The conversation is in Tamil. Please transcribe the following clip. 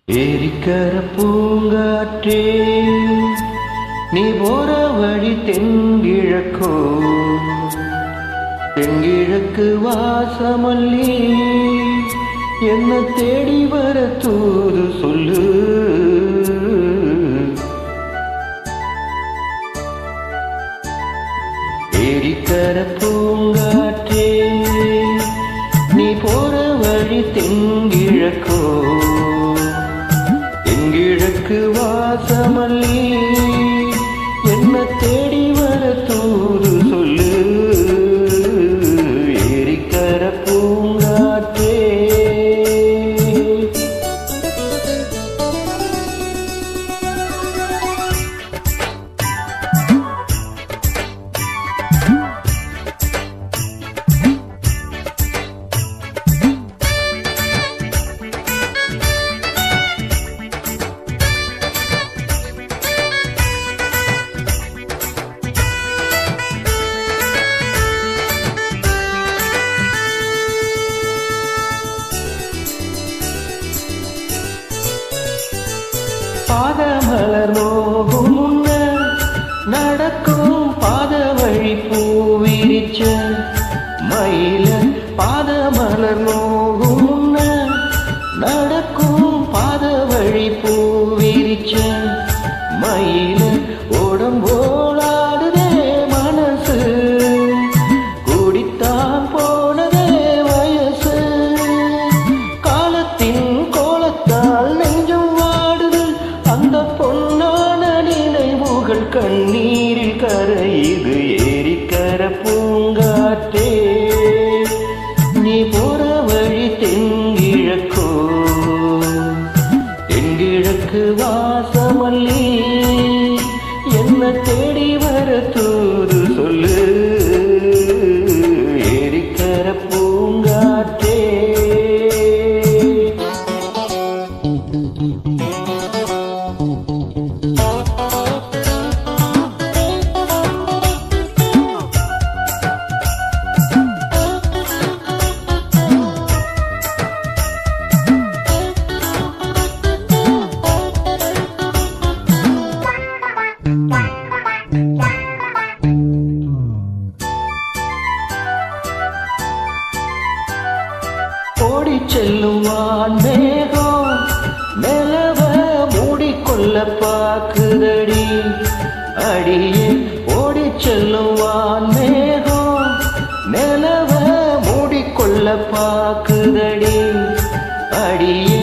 ஏரிக்கர பூங்காற்றே நீ போற வழி தென்கிழக்கோ, தென்கிழக்கு வாசமல்லி என்ன தேடி வர தூது சொல்லு. ஏரிக்கர பூங்காற்றே நீ போற வழி தென்கிழக்கோ, தென்கிழக்கு வாசமல்லி என்ன தேடி வர தூது சொல்லு. ஏரிக்கர பூங்காற்றே பாதமலர் நோகும் முன்ன நடக்கும் பாத வழி பூவிரிச்ச மயில, பாதமலர் நோகும் முன்ன நடக்கும் பாத வழி பூவிரிச்ச மயில, உடம்போலாடுதே மனசு குடித்தான் போனதே வயசு, காலத்தின் கோலத்தால் நெஞ்சம் அந்த பொன்னான நினைவுகள் கண்ணீரில் கரையுது. ஏரிக்கர பூங்காற்றே நீ போற வழி தென்கிழக்கோ, தென்கிழக்கு வாசமல்லி என்ன தேடி வர தூது சொல்லு. ஏரிக்கர பூங்காற்றே ஓடி செல்லும் வான்மேகம் நிலவ மூடிக்கொள்ள பாக்குதடி அடியே. ஓடி செல்லும் வான்மேகம் நிலவ மூடிக்கொள்ள பாக்குதடி அடியே.